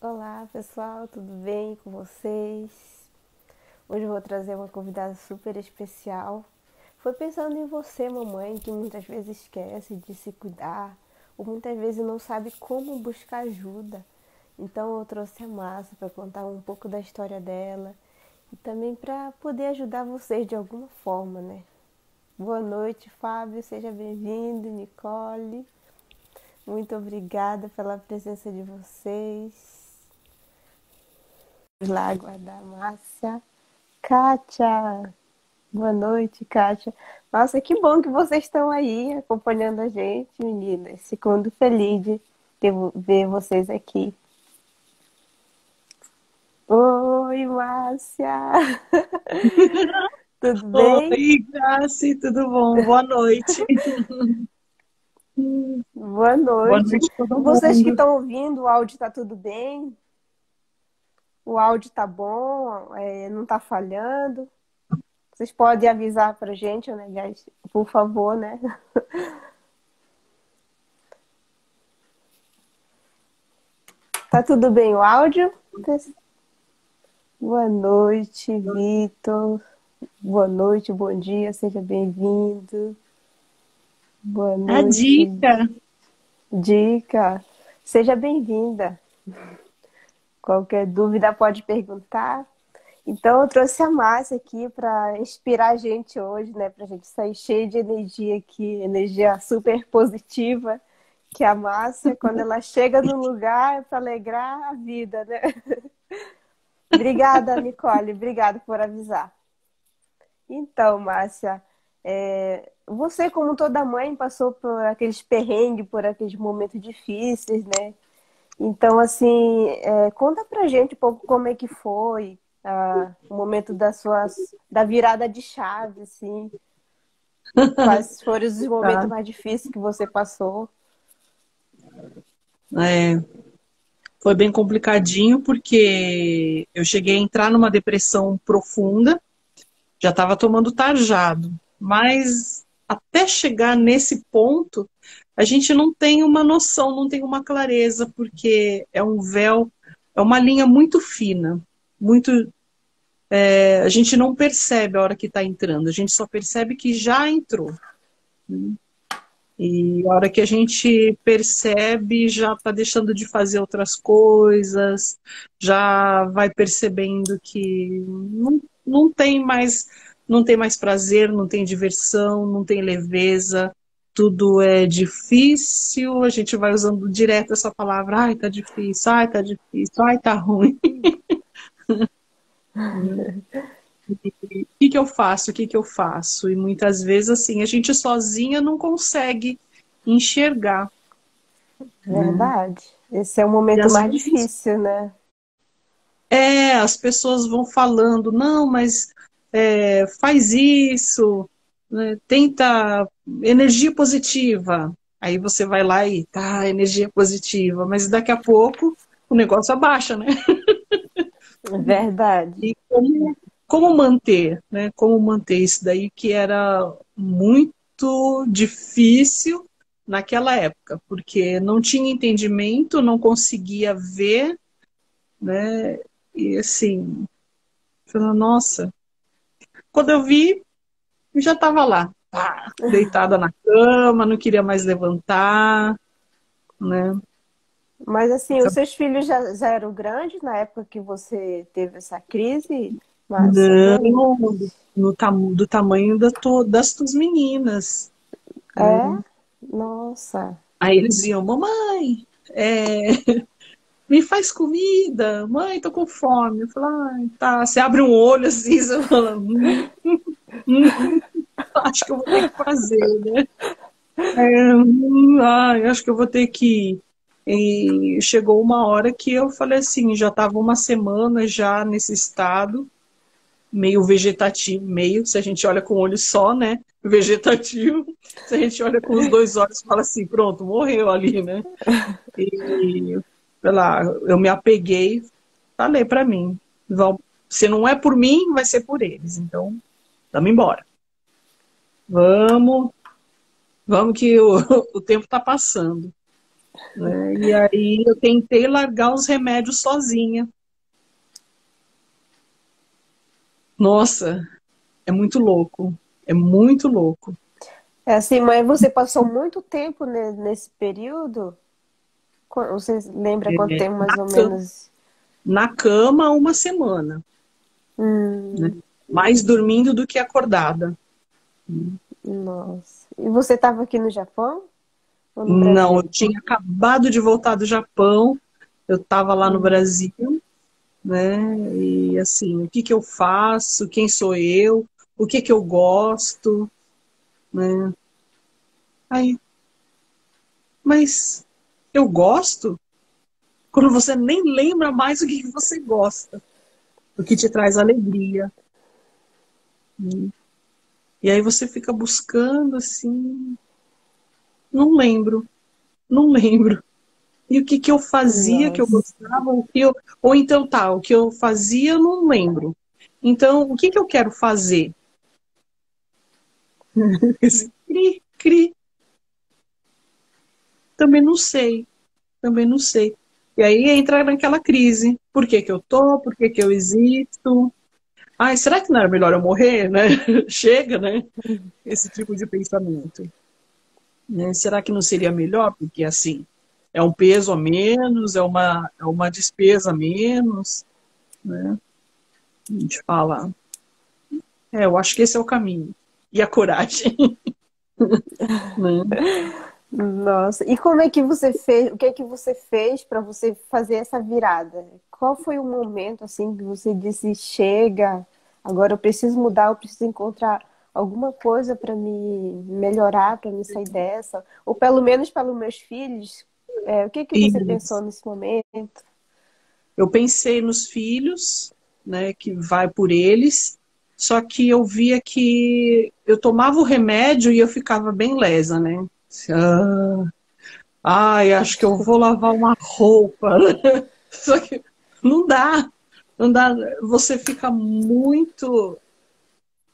Olá pessoal, tudo bem com vocês? Hoje eu vou trazer uma convidada super especial. Foi pensando em você, mamãe, que muitas vezes esquece de se cuidar ou muitas vezes não sabe como buscar ajuda. Então eu trouxe a Márcia para contar um pouco da história dela e também para poder ajudar vocês de alguma forma, né? Boa noite, Fábio, seja bem-vindo, Nicole. Muito obrigada pela presença de vocês. Vamos lá aguardar a Márcia. Kátia, boa noite, Kátia. Nossa, que bom que vocês estão aí acompanhando a gente, meninas. Fico feliz de ver vocês aqui. Oi, Márcia. Tudo bem? Oi, Grace, tudo bom? Boa noite. Boa Boa noite. noite a todo Vocês que mundo. estão ouvindo, o áudio tá tudo bem? O áudio tá bom? Não tá falhando? Vocês podem avisar pra gente, né, guys? Por favor, né? Tá tudo bem o áudio? Boa noite, Vitor. Boa noite, bom dia, seja bem-vindo. Boa A noite, dica. Dica. Seja bem-vinda. Qualquer dúvida pode perguntar. Então, eu trouxe a Márcia aqui para inspirar a gente hoje, né? Para a gente sair cheio de energia aqui, energia super positiva, que a Márcia, quando ela chega no lugar, é para alegrar a vida, né? Obrigada, Nicole. Obrigada por avisar. Então, Márcia, você, como toda mãe, passou por aqueles perrengues, por aqueles momentos difíceis, né? Então, assim, conta pra gente um pouco como é que foi o momento da virada de chave, assim. Quais foram os momentos Tá. mais difíceis que você passou? É, foi bem complicadinho porque eu cheguei a entrar numa depressão profunda, já estava tomando tarjado, mas até chegar nesse ponto, a gente não tem uma noção, não tem uma clareza, porque é um véu, é uma linha muito fina, muito a gente não percebe a hora que está entrando, a gente só percebe que já entrou. E a hora que a gente percebe, já está deixando de fazer outras coisas, já vai percebendo que não tem mais prazer, não tem diversão, não tem leveza, tudo é difícil, a gente vai usando direto essa palavra, ai, tá difícil, ai, tá ruim. O que que eu faço? O que que eu faço? E muitas vezes, assim, a gente sozinha não consegue enxergar, né? Verdade. Esse é o E momento às mais vezes, difícil, né? as pessoas vão falando, não, mas faz isso, né? Tenta energia positiva. Aí você vai lá e tá, energia positiva, mas daqui a pouco o negócio abaixa, né? Verdade. E como manter, né? Como manter isso daí que era muito difícil naquela época, porque não tinha entendimento, não conseguia ver, né? E assim, falando, nossa, quando eu vi, eu já estava lá, pá, deitada na cama, não queria mais levantar, né? Mas assim, os seus filhos já eram grandes na época que você teve essa crise, Márcia? Grande? Não, do tamanho das tuas meninas, né? É? Nossa. Aí eles diziam, mamãe, me faz comida, mãe, tô com fome. Eu falo, ai, tá. Você abre um olho assim, você fala, hum, acho que eu vou ter que fazer, né? Ai, acho que eu vou ter que ir. E chegou uma hora que eu falei assim, já estava uma semana já nesse estado, meio vegetativo, meio, se a gente olha com o olho só, né? Vegetativo. Se a gente olha com os dois olhos, fala assim, pronto, morreu ali, né? E, sei lá, eu me apeguei, falei para mim, se não é por mim, vai ser por eles. Então, vamos embora. Vamos, vamos que o, o tempo está passando. né? E aí eu tentei largar os remédios sozinha. Nossa, é muito louco. É muito louco. É assim, mas você passou muito tempo nesse período? Você lembra quanto É, tempo mais ou menos? na cama, uma semana, né? Hum, Mais dormindo do que acordada. nossa. E você estava aqui no Japão ou no Não, eu Brasil? tinha acabado de voltar do Japão, eu estava lá no Hum, Brasil, né? E assim, o que que eu faço? Quem sou eu? O que que eu gosto, né? Aí, mas eu gosto quando você nem lembra mais o que que você gosta, o que te traz alegria, né? E aí você fica buscando assim, não lembro, não lembro. E o que que eu fazia que eu nossa. gostava, ou então tá, o que eu fazia eu não lembro. Então, o que que eu quero fazer? Esse cri, cri, também não sei, também não sei. E aí entra naquela crise. Por que que eu tô? Por que que eu existo? Ai, será que não era melhor eu morrer, né? Chega, né? Esse tipo de pensamento, né? Será que não seria melhor? Porque assim, é um peso a menos, é uma despesa a menos, né? A gente fala, eu acho que esse é o caminho. E a coragem, né? Nossa, e como é que você fez? O que é que você fez para você fazer essa virada? Qual foi o momento assim que você disse: chega, agora eu preciso mudar, eu preciso encontrar alguma coisa para me melhorar, para me sair dessa, ou pelo menos pelos meus filhos? O que é que você pensou Isso. nesse momento? Eu pensei nos filhos, né, que vai por eles, só que eu via que eu tomava o remédio e eu ficava bem lesa, né? Ah, ai, acho que eu vou lavar uma roupa. Só que não dá, não dá. Você fica muito.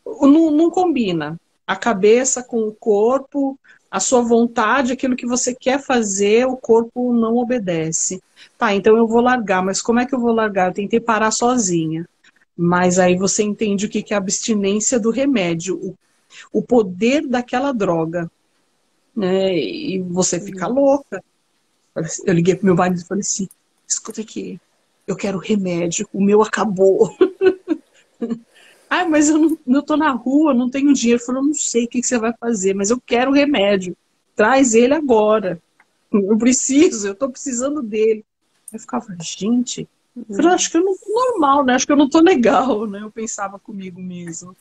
Não, não combina. A cabeça com o corpo, a sua vontade, aquilo que você quer fazer, o corpo não obedece. Tá, então eu vou largar, mas como é que eu vou largar? Eu tentei parar sozinha. Mas aí você entende o que que é a abstinência do remédio, o poder daquela droga, né? E você fica louca. Eu liguei pro meu marido e falei assim: escuta aqui, eu quero remédio, o meu acabou. Ah, mas eu tô na rua, não tenho dinheiro. Eu falei, eu não sei o que que você vai fazer, mas eu quero remédio. Traz ele agora. Eu preciso, eu tô precisando dele. Eu ficava, gente, eu falei, acho que eu não tô normal, né? Acho que eu não tô legal, né? Eu pensava comigo mesmo.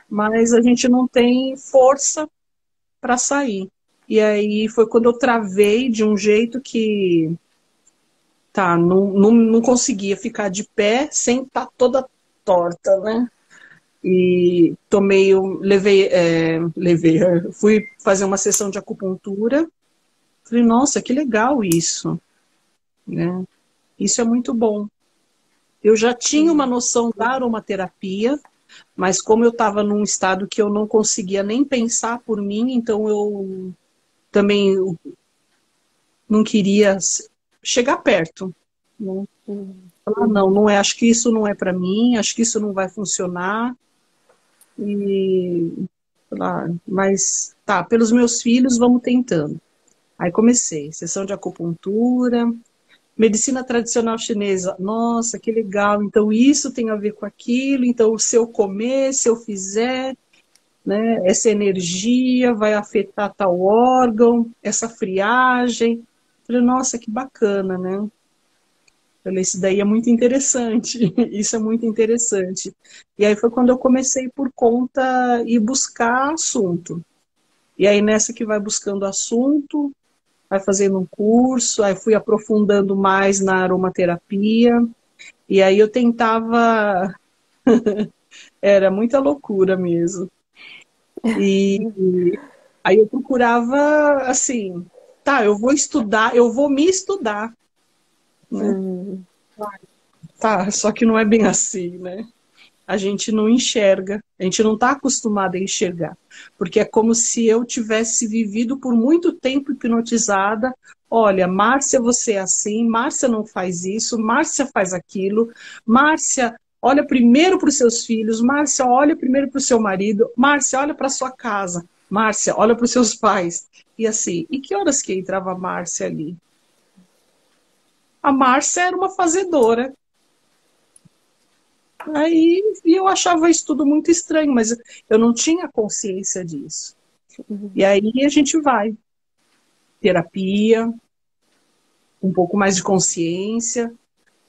Mas a gente não tem força para sair. E aí foi quando eu travei de um jeito que, tá, não conseguia ficar de pé sem estar toda torta, né? E tomei, fui fazer uma sessão de acupuntura. Falei, nossa, que legal isso, né? Isso é muito bom. Eu já tinha uma noção da aromaterapia, mas como eu estava num estado que eu não conseguia nem pensar por mim, então eu também não queria chegar perto, né? Falar, não, não é, acho que isso não é para mim, acho que isso não vai funcionar. E mas tá, pelos meus filhos vamos tentando. Aí comecei, sessão de acupuntura, medicina tradicional chinesa. Nossa, que legal. Então isso tem a ver com aquilo. Então se eu comer, se eu fizer, né, essa energia vai afetar tal órgão, essa friagem. Falei, nossa, que bacana, né? Falei, isso daí é muito interessante. Isso é muito interessante. E aí foi quando eu comecei por conta e buscar assunto. E aí nessa que vai buscando assunto, vai fazendo um curso, aí fui aprofundando mais na aromaterapia, e aí eu tentava, era muita loucura mesmo. E aí eu procurava assim, tá, eu vou estudar, eu vou me estudar, né? Hum, Tá, só que não é bem assim, né? A gente não enxerga, a gente não está acostumado a enxergar, porque é como se eu tivesse vivido por muito tempo hipnotizada olha, Márcia, você é assim, Márcia não faz isso, Márcia faz aquilo, Márcia, olha primeiro para os seus filhos, Márcia, olha primeiro para o seu marido, Márcia, olha para a sua casa, Márcia, olha para os seus pais. E assim, e que horas que entrava a Márcia ali? A Márcia era uma fazedora. Aí e eu achava isso tudo muito estranho, mas eu não tinha consciência disso. E aí a gente vai, terapia, um pouco mais de consciência,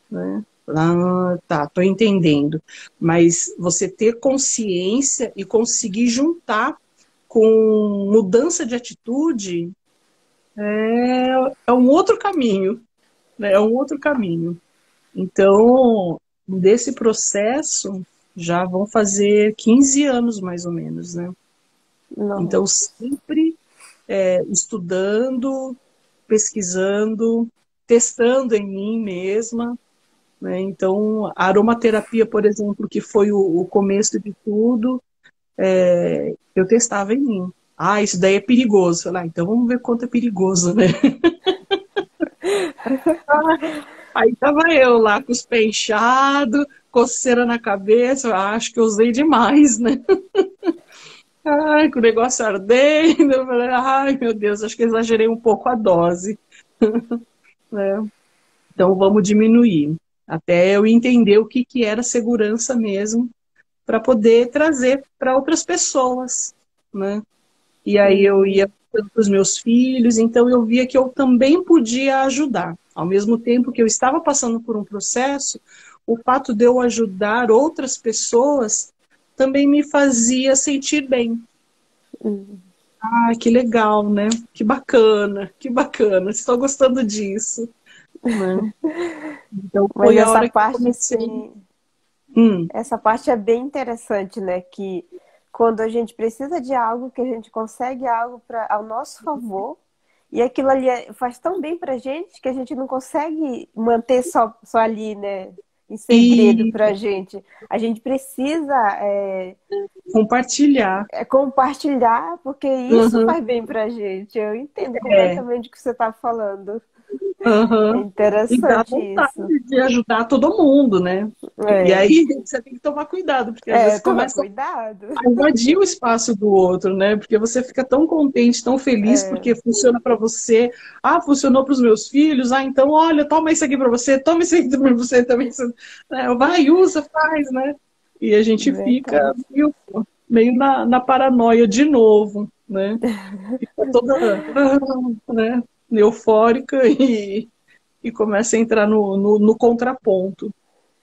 né? Ah, tá, tô entendendo. Mas você ter consciência e conseguir juntar com mudança de atitude é um outro caminho, né? É um outro caminho. Então, desse processo, já vão fazer 15 anos, mais ou menos, né? Então, Nossa. sempre estudando, pesquisando, testando em mim mesma, né? Então, a aromaterapia, por exemplo, que foi o começo de tudo, eu testava em mim. Ah, isso daí é perigoso. Falei, então vamos ver quanto é perigoso, né? Aí tava eu lá com os pés inchados, coceira na cabeça, eu acho que eu usei demais, né? Ai, com o negócio ardendo, eu falei, ai meu Deus, acho que exagerei um pouco a dose, né? Então vamos diminuir, até eu entender o que que era segurança mesmo, para poder trazer para outras pessoas, né? E aí eu ia para os meus filhos, então eu via que eu também podia ajudar. Ao mesmo tempo que eu estava passando por um processo, o fato de eu ajudar outras pessoas também me fazia sentir bem. Hum. Ah, que legal, né? Que bacana, estou gostando disso, né? Então Mas foi a essa hora que eu parte, comecei. assim, Hum, essa parte é bem interessante, né? Que quando a gente precisa de algo, que a gente consegue algo ao nosso favor, e aquilo ali faz tão bem pra gente que a gente não consegue manter só ali, né? Em segredo e pra gente. A gente precisa compartilhar. compartilhar, porque isso Uhum, faz bem pra gente. Eu entendo é. completamente o que você está falando. É Aham. E dá interessante vontade isso. de ajudar todo mundo, né? E É, aí você tem que tomar cuidado, porque às vezes toma começa cuidado. a invadir o espaço do outro, né? Porque você fica tão contente, tão feliz É, porque funciona para você. Ah, funcionou para os meus filhos. Ah, então olha, toma isso aqui para você, toma isso aqui para você também. Né? Vai, usa, faz, né? E a gente fica verdade. meio na paranoia de novo, né? Fica toda, né? Eufórica e começa a entrar no contraponto.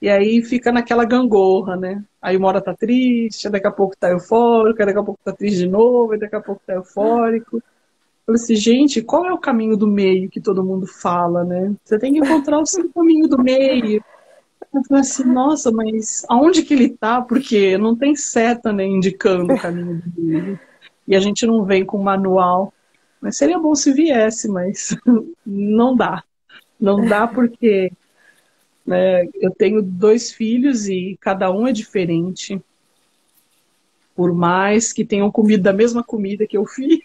E aí fica naquela gangorra, né? Aí uma hora tá triste, daqui a pouco tá eufórico, daqui a pouco tá triste de novo, daqui a pouco tá eufórico. Eu falei assim, gente, qual é o caminho do meio que todo mundo fala, né? Você tem que encontrar o seu caminho do meio. Eu falei assim, nossa, mas aonde que ele tá? Porque não tem seta, né, indicando o caminho do meio. E a gente não vem com manual. Mas seria bom se viesse, mas não dá. Não dá porque, né, eu tenho dois filhos e cada um é diferente. Por mais que tenham comido da mesma comida que eu fiz,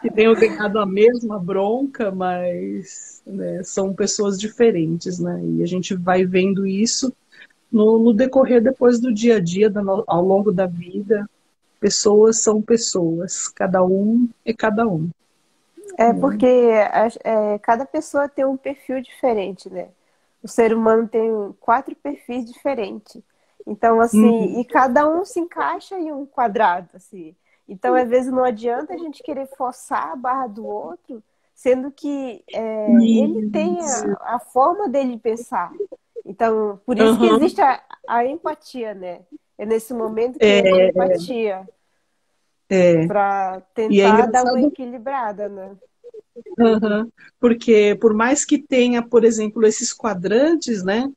que tenham ganhado a mesma bronca, mas né, são pessoas diferentes, né? E a gente vai vendo isso no decorrer depois do dia a dia, ao longo da vida. Pessoas são pessoas, cada um é cada um. É Né? porque cada pessoa tem um perfil diferente, né? O ser humano tem quatro perfis diferentes. Então, assim, Uhum. e cada um se encaixa em um quadrado, assim. Então, às vezes, não adianta a gente querer forçar a barra do outro, sendo que ele tem Isso. a forma dele pensar. Então, por isso que Uhum. existe a empatia, né? É nesse momento que entra a É, empatia, é. para E é tentar dar uma engraçado. equilibrada, né? Aham. Porque por mais que tenha, por exemplo, esses quadrantes, né?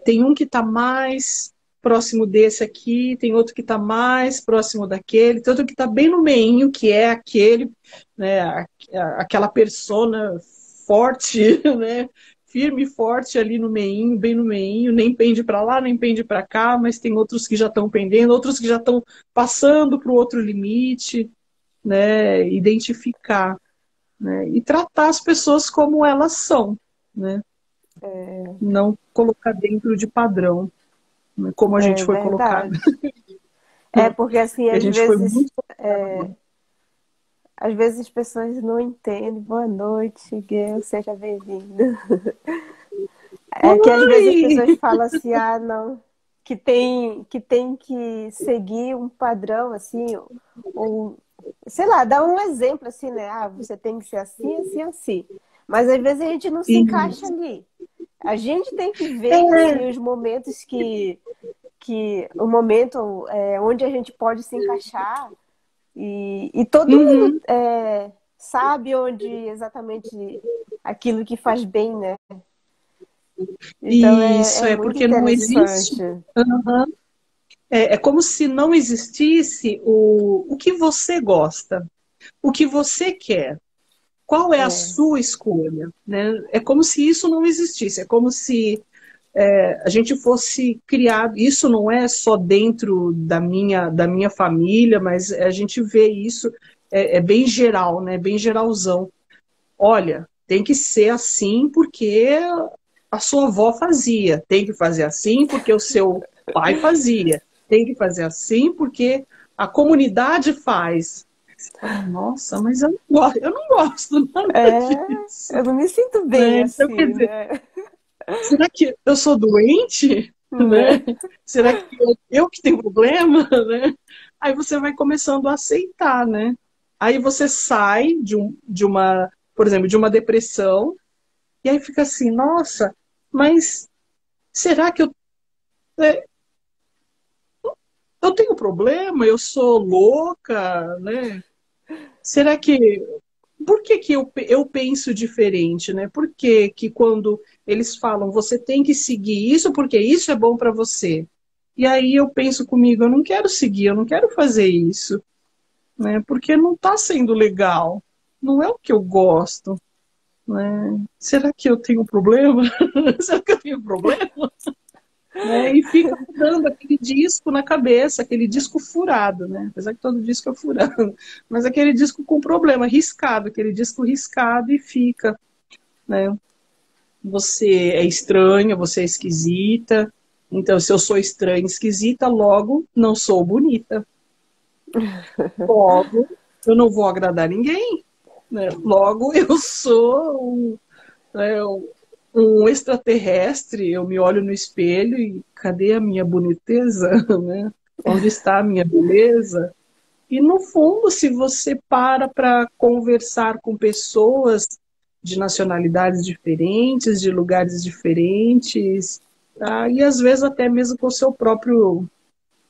Tem um que está mais próximo desse aqui, tem outro que está mais próximo daquele, tem outro que está bem no meinho, que é aquele, né? Aquela persona forte, né? Firme e forte ali no meinho, bem no meinho, nem pende para lá, nem pende para cá, mas tem outros que já estão pendendo, outros que já estão passando para o outro limite, né? Identificar. né? E tratar as pessoas como elas são, né? Não colocar dentro de padrão, né? Como a gente É foi colocado. verdade. É porque assim, E a gente foi muito colocado. às vezes as pessoas não entendem. Boa noite, Guilherme, seja bem-vindo. É que às vezes as Oi! pessoas falam assim, ah, não, que tem que seguir um padrão assim, ou sei lá, dá um exemplo assim, né? Ah, você tem que ser assim, assim, assim. Mas às vezes a gente não se encaixa Isso. ali. A gente tem que ver É, assim os momentos que o momento onde a gente pode se encaixar e todo mundo uhum. sabe onde exatamente aquilo que faz bem, né? Então Isso, é é muito porque não existe. interessante. Aham. É como se não existisse o que você gosta, o que você quer. Qual é a É, sua escolha, né? É como se isso não existisse, é como se a gente fosse criado. Isso não é só dentro da minha família, mas a gente vê isso, é bem geral, né? Bem geralzão. Olha, tem que ser assim porque a sua avó fazia, tem que fazer assim porque o seu pai fazia, tem que fazer assim porque a comunidade faz. Você fala, nossa, mas eu não gosto nada disso, eu não me sinto bem né? Então, quer assim, dizer, né? será que eu sou doente? Né? Né? Será que eu que tenho problema? Né? Aí você vai começando a aceitar, né? Aí você sai de uma, por exemplo, de uma depressão, e aí fica assim, nossa, mas será que é, eu tenho problema? Eu sou louca, né? Será que por que que eu penso diferente, né? Por que que quando eles falam você tem que seguir isso porque isso é bom para você? E aí eu penso comigo, eu não quero seguir, eu não quero fazer isso, né? Porque não está sendo legal, não é o que eu gosto, né? Será que eu tenho problema? Será que eu tenho problema? Né? E fica rodando aquele disco na cabeça, aquele disco furado, né? Apesar que todo disco é furado, mas aquele disco com problema, riscado, aquele disco riscado e fica, né? Você é estranha, você é esquisita, então se eu sou estranha e esquisita, logo não sou bonita, logo eu não vou agradar ninguém, né? Logo eu sou né, um extraterrestre, eu me olho no espelho e cadê a minha boniteza, né? Onde está a minha beleza? E no fundo, se você para conversar com pessoas de nacionalidades diferentes, de lugares diferentes, tá? E às vezes até mesmo com o seu próprio,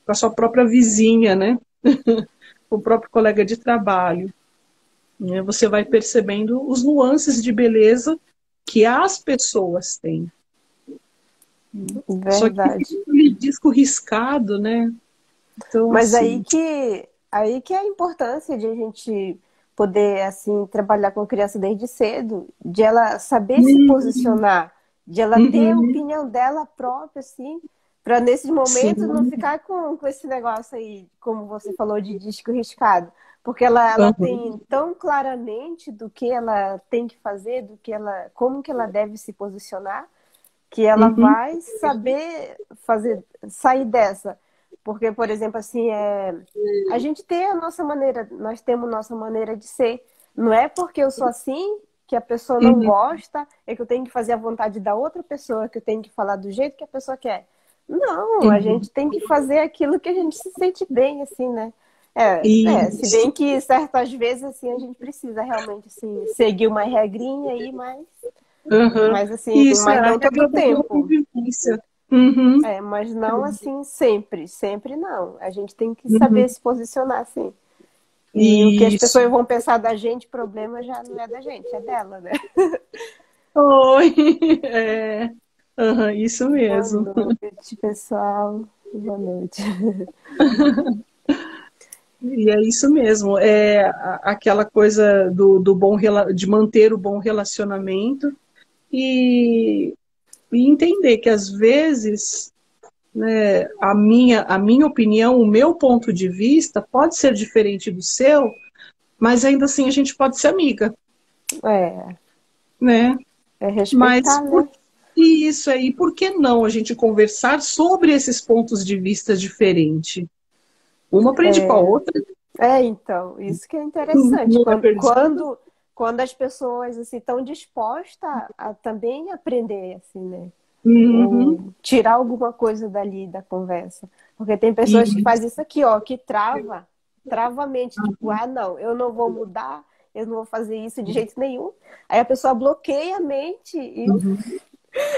com a sua própria vizinha, né? O próprio colega de trabalho, né? Você vai percebendo os nuances de beleza que as pessoas têm. Só que Verdade. fica aquele disco riscado, né? Então, Mas assim. aí que é a importância de a gente poder assim trabalhar com a criança desde cedo, de ela saber se Uhum, posicionar, de ela ter a uhum, opinião dela própria, assim, para nesses momentos não sim, ficar com esse negócio aí, como você falou, de disco riscado. Porque ela uhum, tem tão claramente do que ela tem que fazer, como que ela deve se posicionar, que ela uhum, vai saber fazer sair dessa. Porque, por exemplo, assim, a gente tem a nossa maneira, nós temos nossa maneira de ser. Não é porque eu sou assim que a pessoa não uhum, gosta, é que eu tenho que fazer a vontade da outra pessoa, que eu tenho que falar do jeito que a pessoa quer. Não, a uhum. gente tem que fazer aquilo que a gente se sente bem, assim, né? Se Isso. bem que certas vezes assim a gente precisa realmente assim seguir uma regrinha aí, Uhum. Isso é mas a não todo o regra da boa tempo. convivência. Uhum, Mas não assim sempre, sempre não. A gente tem que saber uhum. se posicionar assim. E o que as Isso. pessoas vão pensar da gente, problema já não é da gente, é dela, né? Oi. É. Uhum, isso Boa mesmo. noite, pessoal. Boa noite. E é isso mesmo. É aquela coisa do de manter o bom relacionamento e, e entender que às vezes, né, a minha opinião, o meu ponto de vista pode ser diferente do seu, mas ainda assim a gente pode ser amiga, É, né? é Mas respeitar, por né? isso aí, por que não a gente conversar sobre esses pontos de vista diferentes? Uma aprende com a outra, Então, isso que é interessante. não é perdido. Quando as pessoas assim estão dispostas a também aprender, assim, né? Uhum. Ou tirar alguma coisa dali da conversa. Porque tem pessoas que E, fazem isso aqui, ó, que trava a mente, tipo, ah, não, eu não vou mudar, eu não vou fazer isso de jeito nenhum. Aí a pessoa bloqueia a mente e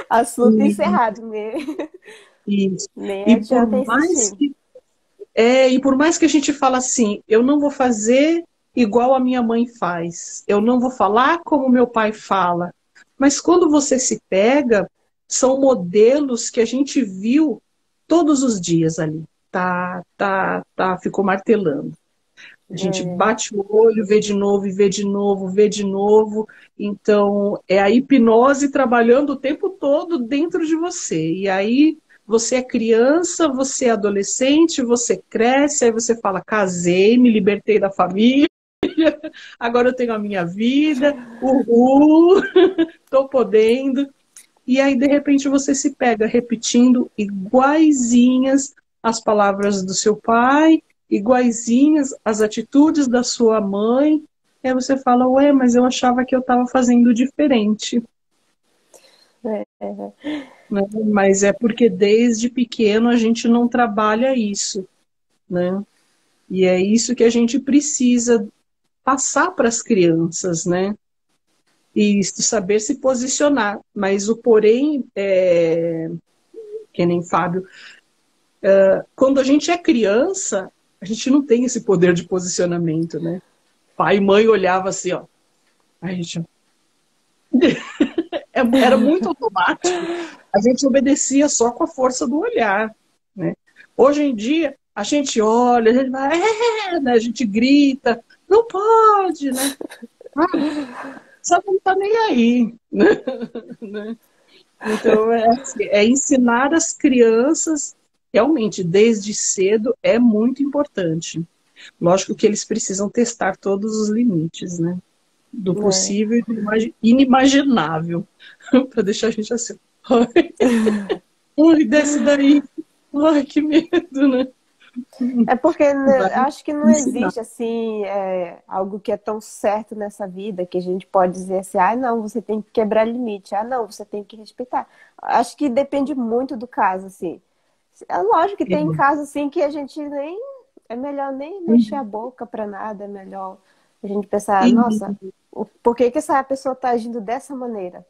assunto e, encerrado, mesmo. isso. Nem E por adianta mais insistir. que e por mais que a gente fala assim, eu não vou fazer igual a minha mãe faz, eu não vou falar como meu pai fala, mas quando você se pega, são modelos que a gente viu todos os dias ali. Ficou martelando. A gente É, bate o olho, vê de novo, e vê de novo, vê de novo. Então, é a hipnose trabalhando o tempo todo dentro de você. E aí, você é criança, você é adolescente, você cresce, aí você fala: casei, me libertei da família, agora eu tenho a minha vida, uhul, tô podendo. E aí, de repente, você se pega repetindo iguaizinhas as palavras do seu pai, iguaizinhas as atitudes da sua mãe. E aí você fala, ué, mas eu achava que eu estava fazendo diferente. Né? Mas é porque desde pequeno a gente não trabalha isso, né? E é isso que a gente precisa passar para as crianças, né? E saber se posicionar. Mas o porém, que nem Fábio, quando a gente é criança, a gente não tem esse poder de posicionamento, né? Pai e mãe olhava assim, ó. A gente era muito automático. A gente obedecia só com a força do olhar, né? Hoje em dia, a gente olha, a gente vai, né? A gente grita, não pode, né? Ah, só não tá nem aí, né? Então, assim, ensinar as crianças, realmente, desde cedo, é muito importante. Lógico que eles precisam testar todos os limites, né? Do é. possível e do inimaginável. Para deixar a gente assim. Ai, ai, desce daí. Ai, que medo, né? É porque né, Vai acho que não ensinar. existe assim algo que é tão certo nessa vida que a gente pode dizer assim, ah, não, você tem que quebrar limite, ah, não, você tem que respeitar. Acho que depende muito do caso, assim. É lógico que tem casos assim que a gente nem é melhor nem mexer a boca para nada, é melhor a gente pensar, nossa, por que que essa pessoa está agindo dessa maneira?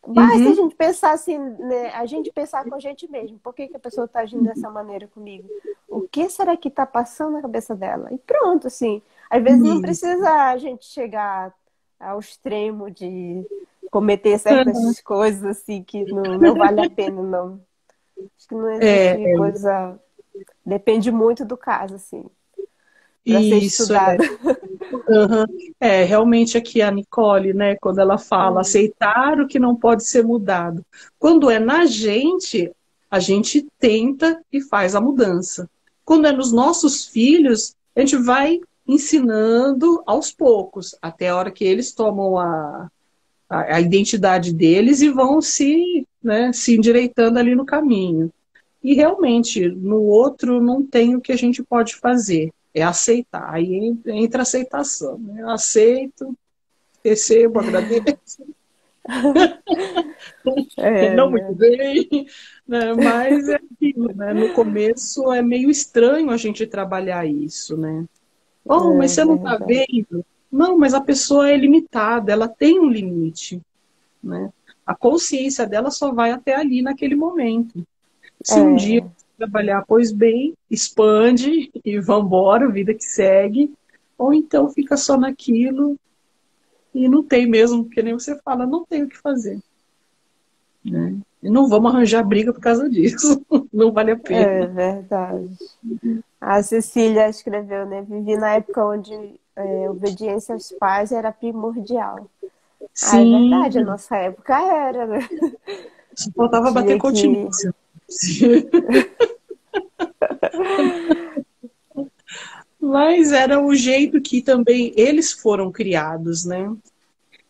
Basta a Uhum. gente pensar assim, né? A gente pensar com a gente mesmo. Por que que a pessoa está agindo dessa maneira comigo? O que será que está passando na cabeça dela? E pronto, assim. Às vezes não Isso. precisa a gente chegar ao extremo de cometer Uhum. certas coisas assim que não vale a pena, não. Acho que não É, existe coisa. Depende muito do caso, assim, para ser isso. estudado. Uhum. Realmente aqui a Nicole, né, quando ela fala Hum, aceitar o que não pode ser mudado. Quando é na gente, a gente tenta e faz a mudança. Quando é nos nossos filhos, a gente vai ensinando aos poucos, até a hora que eles tomam a identidade deles e vão se endireitando ali no caminho. E realmente, no outro não tem o que a gente pode fazer. É aceitar. Aí entra a aceitação. Né? Eu aceito, recebo, agradeço, não muito né? bem, né? Mas é aquilo, né? No começo é meio estranho a gente trabalhar isso, né? Oh, mas É você não está verdade. vendo? Não, mas a pessoa é limitada, ela tem um limite, né? A consciência dela só vai até ali naquele momento. Se um dia É, trabalhar, pois bem, expande e vambora, vida que segue, ou então fica só naquilo e não tem mesmo, porque nem você fala, não tem o que fazer. Né? E não vamos arranjar briga por causa disso, não vale a é pena. verdade. A Cecília escreveu, né? Vivi na época onde obediência aos pais era primordial. Ah, é verdade, a Sim, nossa época era, né? só faltava bater Tinha que. continência. Mas era o jeito que também eles foram criados, né?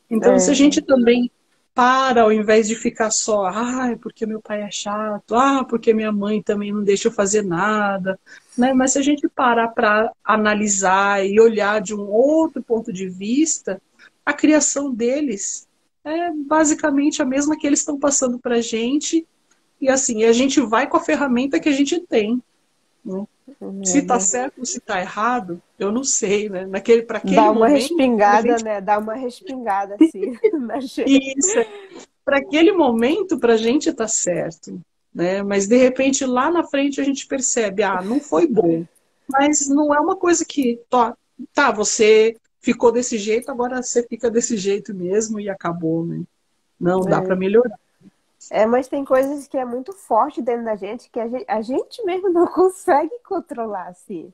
Então, se a gente É, também para, ao invés de ficar só, ah, porque meu pai é chato, ah, porque minha mãe também não deixa eu fazer nada, né? Mas se a gente parar para analisar e olhar de um outro ponto de vista, a criação deles é basicamente a mesma que eles estão passando para a gente, e assim, a gente vai com a ferramenta que a gente tem, né? Se está é, certo ou se está errado, eu não sei, né? Para aquele dá uma momento, a respingada, gente. né? Dá uma respingada assim na gente. Isso, para aquele momento, para a gente tá certo, né? Mas de repente lá na frente a gente percebe, ah, não foi bom. Mas não é uma coisa que, tá, você ficou desse jeito, agora você fica desse jeito mesmo e acabou, né? Não, dá para melhorar. Mas tem coisas que é muito forte dentro da gente que a gente mesmo não consegue controlar, assim.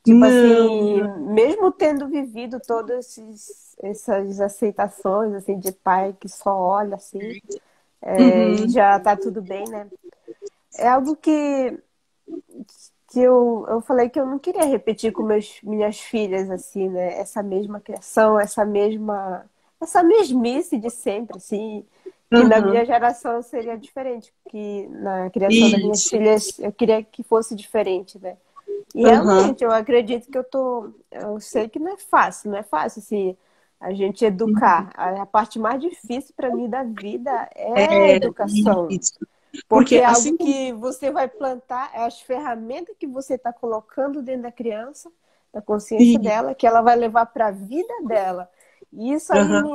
Tipo Não, assim, mesmo tendo vivido todas essas aceitações, assim, de pai que só olha, assim, e uhum, já tá tudo bem, né? É algo que eu falei que eu não queria repetir com minhas filhas, assim, né? Essa mesma criação, essa mesmice de sempre, assim, que na minha uhum, geração seria diferente, porque na criação das minhas isso, filhas eu queria que fosse diferente, né? E uhum, realmente, eu acredito que eu sei que não é fácil, não é fácil, assim, a gente educar. A parte mais difícil para mim da vida é a é educação. isso. Porque Porque é algo assim como. que você vai plantar, é as ferramentas que você está colocando dentro da criança, da consciência dela, que ela vai levar para a vida dela. E isso aí Uhum,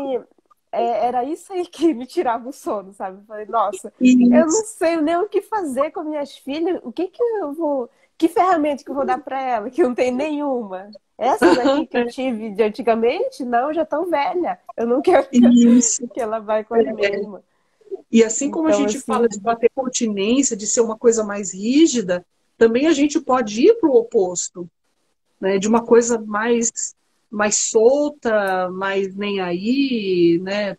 era isso aí que me tirava o sono, sabe? Eu falei, nossa, eu não isso. sei nem o que fazer com minhas filhas, que ferramenta que eu vou dar para ela, que não tem nenhuma. Essas aqui que eu tive de antigamente, não, já estão velha. Eu não quero Isso. que ela vai com as mesmas. E assim como a Então, gente fala assim, de bater continência, de ser uma coisa mais rígida, também a gente pode ir para o oposto, né? De uma coisa mais solta, mais nem aí, né?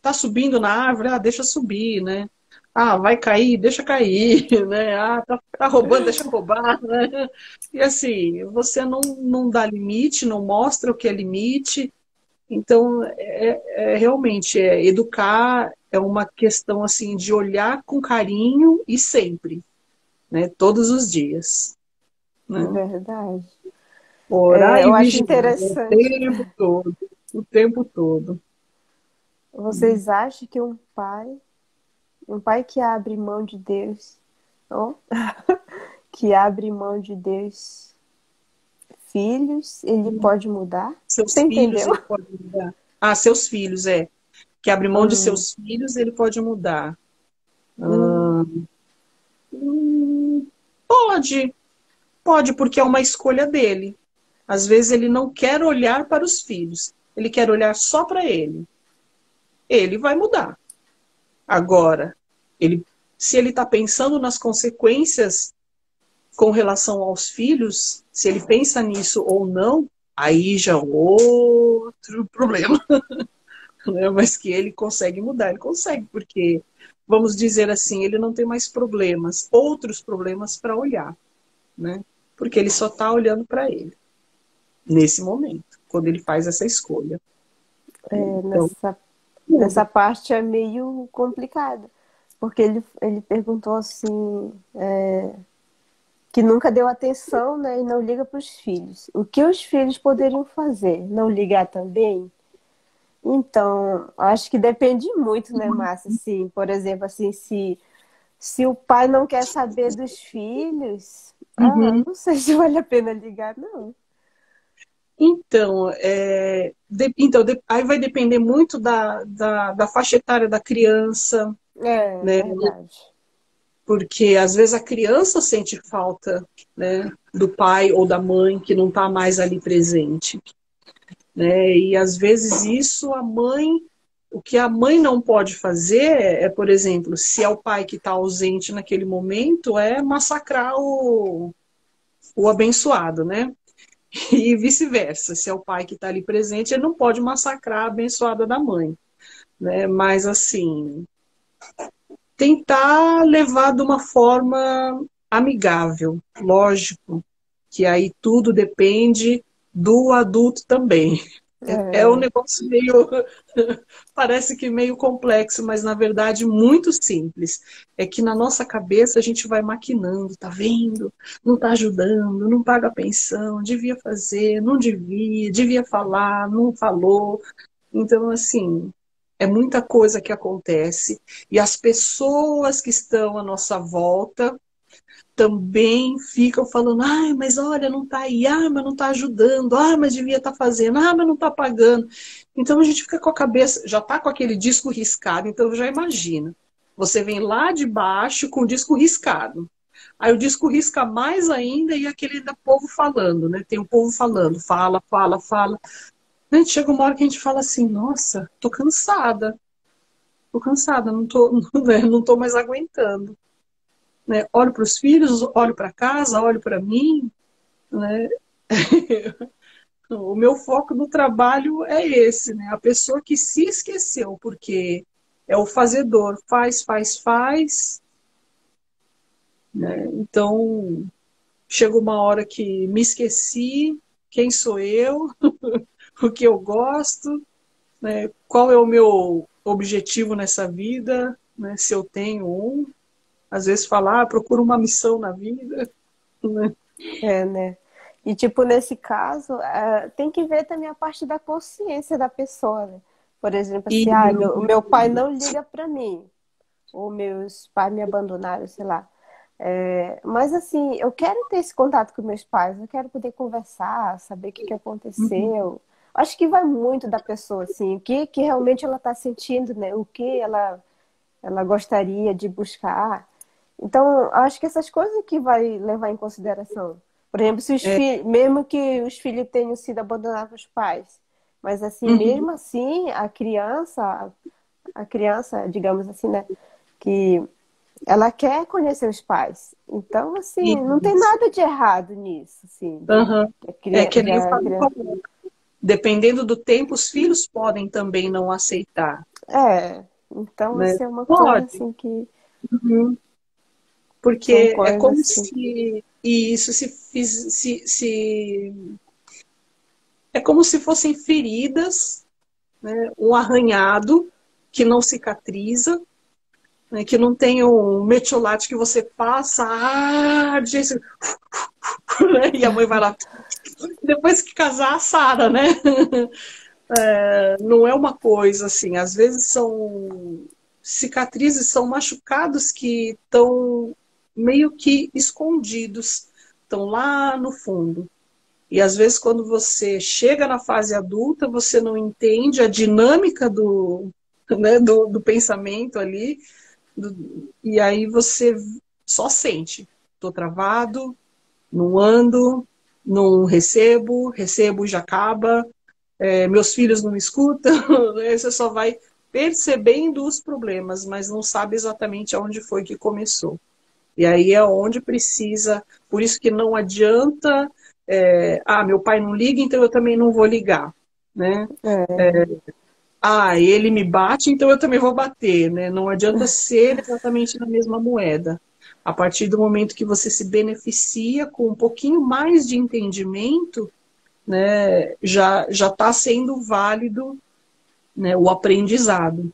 Tá subindo na árvore, ah, deixa subir, né? Ah, vai cair, deixa cair, né? Ah, tá roubando, deixa roubar, né? E assim, você não dá limite, não mostra o que é limite, então, realmente, educar é uma questão assim de olhar com carinho e sempre, né? Todos os dias, né? verdade. Orar e Eu acho vigiar o interessante. tempo todo, o tempo todo. Vocês acham que um pai que abre mão de Deus, ó, que abre mão de Deus, filhos, ele pode mudar? Seus Você filhos, entendeu? ele pode mudar. Ah, seus filhos, que abre mão de Hum, seus filhos, ele pode mudar. hum, Hum, pode, pode, porque é uma escolha dele. Às vezes ele não quer olhar para os filhos, ele quer olhar só para ele. Ele vai mudar. Agora, se ele está pensando nas consequências com relação aos filhos, se ele pensa nisso ou não, aí já é outro problema. Né? Mas que ele consegue mudar, ele consegue, porque, vamos dizer assim, ele não tem mais problemas, outros problemas para olhar, né? Porque ele só está olhando para ele, nesse momento, quando ele faz essa escolha. Então, nessa, muda. nessa parte é meio complicado. Porque ele perguntou assim, que nunca deu atenção, né, e não liga para os filhos. O que os filhos poderiam fazer? Não ligar também? Então, acho que depende muito, né, Márcia? Assim, por exemplo, assim, se o pai não quer saber dos filhos, Uhum. não sei se vale a pena ligar, não. Então, aí vai depender muito da faixa etária da criança, É né? verdade. Porque às vezes a criança sente falta, né, do pai ou da mãe que não está mais ali presente, né? E às vezes o que a mãe não pode fazer por exemplo, se é o pai que está ausente naquele momento, é massacrar o abençoado, né? E vice-versa, se é o pai que está ali presente, ele não pode massacrar a abençoada da mãe, né? Mas assim, tentar levar de uma forma amigável, lógico, que aí tudo depende do adulto também. É um negócio meio, parece que meio complexo, mas na verdade muito simples. É que na nossa cabeça a gente vai maquinando, tá vendo? Não tá ajudando, não paga pensão, devia fazer, não devia, devia falar, não falou. Então, assim, é muita coisa que acontece e as pessoas que estão à nossa volta também ficam falando, ai, mas olha, não está aí, ah, mas não está ajudando, ah, mas devia estar fazendo, ah, mas não está pagando. Então a gente fica com a cabeça, já está com aquele disco riscado, então já imagina. Você vem lá de baixo com o disco riscado. Aí o disco risca mais ainda e aquele da povo falando, né? Tem o povo falando, fala, fala, fala. A gente chega uma hora que a gente fala assim, nossa, tô cansada, não tô, né, não tô mais aguentando. Né? Olho para os filhos, olho para casa, olho para mim, né? O meu foco no trabalho é esse, né? A pessoa que se esqueceu, porque é o fazedor, faz, faz, faz, né? Então, chega uma hora que me esqueci, quem sou eu, o que eu gosto, né? Qual é o meu objetivo nessa vida, né? Se eu tenho um, às vezes falar, ah, procuro uma missão na vida, né? Né? E, tipo, nesse caso, tem que ver também a parte da consciência da pessoa, né? Por exemplo, E assim, o meu pai não liga pra mim, ou meus pais me abandonaram, sei lá. Mas, assim, eu quero ter esse contato com meus pais, eu quero poder conversar, saber o que aconteceu. Acho que vai muito da pessoa, assim, o que realmente ela está sentindo, né? O que ela gostaria de buscar. Então, acho que essas coisas que vai levar em consideração. Por exemplo, se os é, filhos, mesmo que os filhos tenham sido abandonados pelos pais, mas assim, uhum, mesmo assim, a criança, digamos assim, né, que ela quer conhecer os pais. Então, assim, não tem isso. nada de errado nisso, assim, Aham. a É criança, que nem o Fábio falou. Dependendo do tempo, os filhos podem também não aceitar, então, né? assim, é uma coisa Pode, assim que uhum. são Porque é coisas como assim. se isso é como se fossem feridas, né? Um arranhado que não cicatriza, né? Que não tem um metiolate que você passa, arde, né? E a mãe vai lá, depois que casar, sara, né? Não é uma coisa assim, às vezes são cicatrizes, são machucados que estão meio que escondidos, estão lá no fundo. E às vezes quando você chega na fase adulta, você não entende a dinâmica né, do pensamento ali, e aí você só sente, estou travado, não ando, não recebo, recebo já acaba, meus filhos não me escutam, né? Você só vai percebendo os problemas, mas não sabe exatamente aonde foi que começou. E aí é onde precisa, por isso que não adianta, meu pai não liga, então eu também não vou ligar, né? É, Ele me bate, então eu também vou bater, né? Não adianta ser exatamente na mesma moeda. A partir do momento que você se beneficia com um pouquinho mais de entendimento, né, já está sendo válido, né, o aprendizado,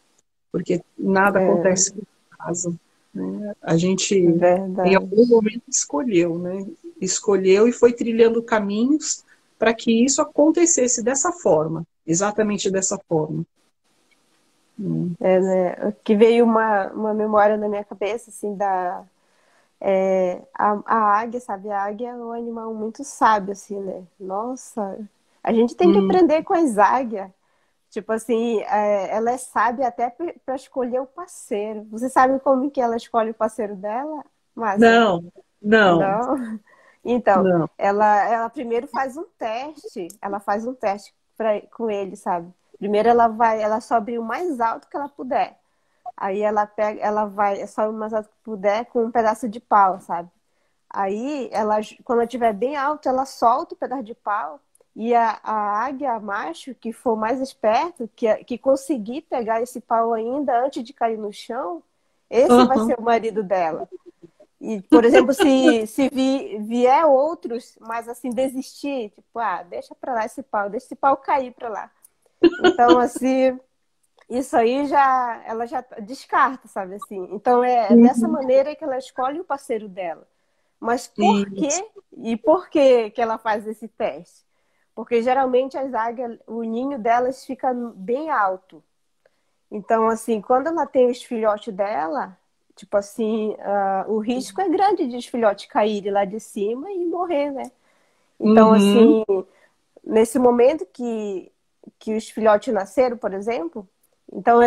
porque nada é acontece por acaso. Né? A gente, em verdade. algum momento, escolheu, né? Escolheu e foi trilhando caminhos para que isso acontecesse dessa forma, exatamente dessa forma. Né? Que veio uma memória na minha cabeça, assim, a águia, sabe? A águia é um animal muito sábio, assim, né? Nossa, a gente tem que Hum, aprender com as águias. Tipo assim, ela é sábia até para escolher o parceiro. Você sabe como que ela escolhe o parceiro dela, Márcia? não, não, Não? Então, não. ela primeiro faz um teste. Ela faz um teste com ele, sabe? Primeiro ela sobe o mais alto que ela puder. Aí ela vai, sobe o mais alto que puder com um pedaço de pau, sabe? Aí quando ela estiver bem alto, ela solta o pedaço de pau e a águia macho, que for mais esperto, que conseguir pegar esse pau ainda antes de cair no chão, esse vai Uhum. ser o marido dela. E, por exemplo, se vier outros, mas assim, desistir, tipo, deixa pra lá esse pau, deixa esse pau cair pra lá. Então, assim, isso aí ela já descarta, sabe assim? Então é dessa Uhum. maneira que ela escolhe o parceiro dela. Mas por Isso. quê? E por que ela faz esse teste? Porque geralmente as águias, o ninho delas fica bem alto. Então, assim, quando ela tem os filhotes dela, tipo assim, o risco é grande de os filhotes caírem lá de cima e morrer, né? Então, Uhum. assim, nesse momento que os filhotes nasceram, por exemplo, então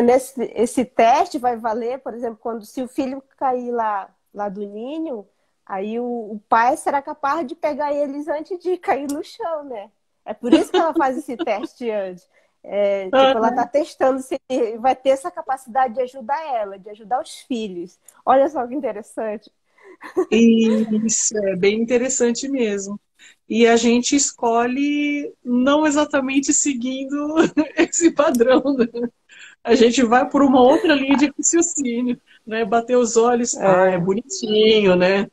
esse teste vai valer, por exemplo, quando se o filho cair lá do ninho, aí o pai será capaz de pegar eles antes de cair no chão, né? É por isso que ela faz esse teste antes. É, tipo, ela está testando se ele vai ter essa capacidade de ajudar ela, de ajudar os filhos. Olha só que interessante. Isso é bem interessante mesmo. E a gente escolhe não exatamente seguindo esse padrão, né? A gente vai por uma outra linha de raciocínio, né? Bater os olhos, ah, é É, bonitinho, né?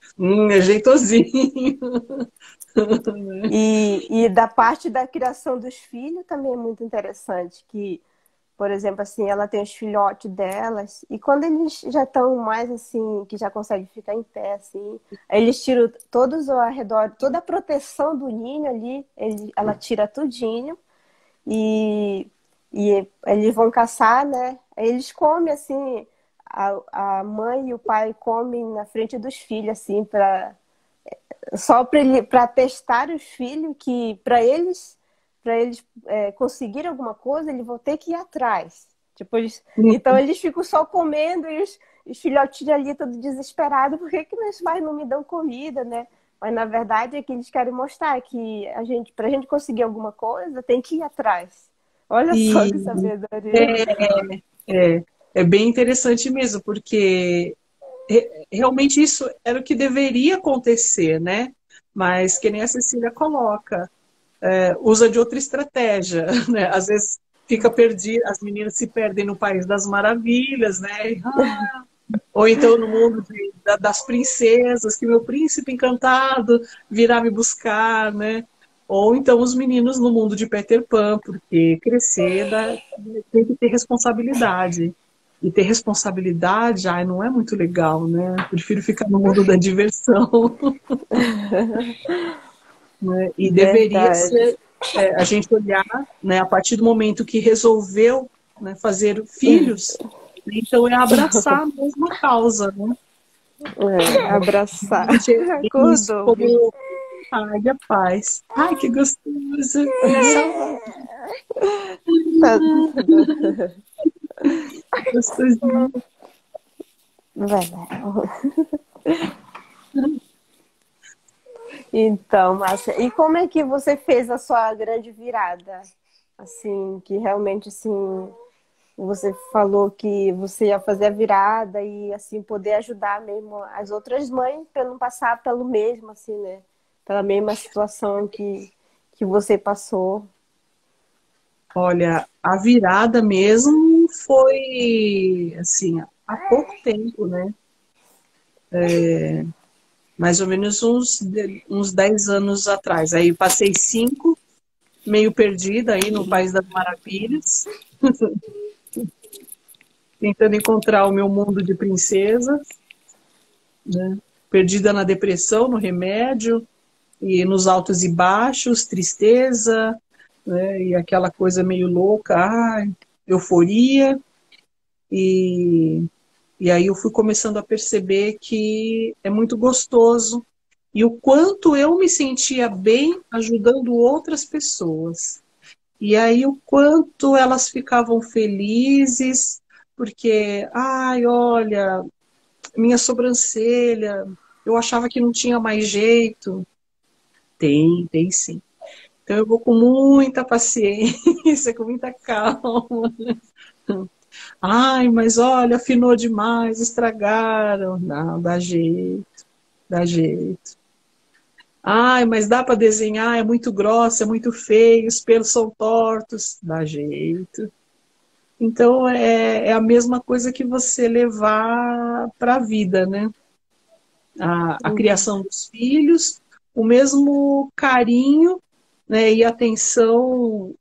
É jeitosinho. e da parte da criação dos filhos também é muito interessante, que, por exemplo, assim, ela tem os filhotes delas, e quando eles já estão mais assim, que já conseguem ficar em pé, assim, aí eles tiram todos ao redor, toda a proteção do ninho ali, ela tira tudinho, e, e eles vão caçar, né? Aí eles comem assim, a mãe e o pai comem na frente dos filhos, assim, só para testar os filhos que para eles conseguirem alguma coisa eles vão ter que ir atrás, tipo então eles ficam só comendo e os filhotinhos ali todos desesperados, por que meus pais não me dão comida, né? Mas na verdade é que eles querem mostrar que para a gente conseguir alguma coisa tem que ir atrás. Olha só E que sabedoria. é, é bem interessante mesmo, porque realmente isso era o que deveria acontecer, né? Mas que nem a Cecília coloca, usa de outra estratégia, né? Às vezes fica perdido, as meninas se perdem no País das Maravilhas, né? Ou então no mundo das princesas, que meu príncipe encantado virá me buscar, né? Ou então os meninos no mundo de Peter Pan, porque crescer tem que ter responsabilidade. E ter responsabilidade, ai, não é muito legal, né? Eu prefiro ficar no mundo da diversão, né? E deveria Verdade. ser a gente olhar, né, a partir do momento que resolveu, né, fazer filhos, então é abraçar a mesma causa, né? Abraçar. Gente, isso Acordou, viu? como ai, a paz. Ai, que gostoso. Que saudade. Tá. Gostosinho. Vai lá. Então, Márcia, e como é que você fez a sua grande virada? Assim, que realmente, assim, você falou que você ia fazer a virada e, assim, poder ajudar mesmo as outras mães para não passar pelo mesmo, assim, né? Pela mesma situação que você passou. Olha, a virada mesmo foi assim, há pouco tempo, né? Mais ou menos uns 10 anos atrás. Aí passei 5, meio perdida aí no País das Maravilhas, tentando encontrar o meu mundo de princesa, né? Perdida na depressão, no remédio, e nos altos e baixos, tristeza, né? E aquela coisa meio louca, euforia, e, e aí eu fui começando a perceber que é muito gostoso e o quanto eu me sentia bem ajudando outras pessoas. E aí o quanto elas ficavam felizes, porque, ai, olha, minha sobrancelha, eu achava que não tinha mais jeito. Tem sim. Então eu vou com muita paciência, com muita calma. Ai, mas olha, afinou demais, estragaram. Não, dá jeito, dá jeito. Ai, mas dá para desenhar, é muito grossa, é muito feio, os pelos são tortos. Dá jeito. Então é a mesma coisa que você levar para a vida, né? A criação dos filhos, o mesmo carinho, né, e atenção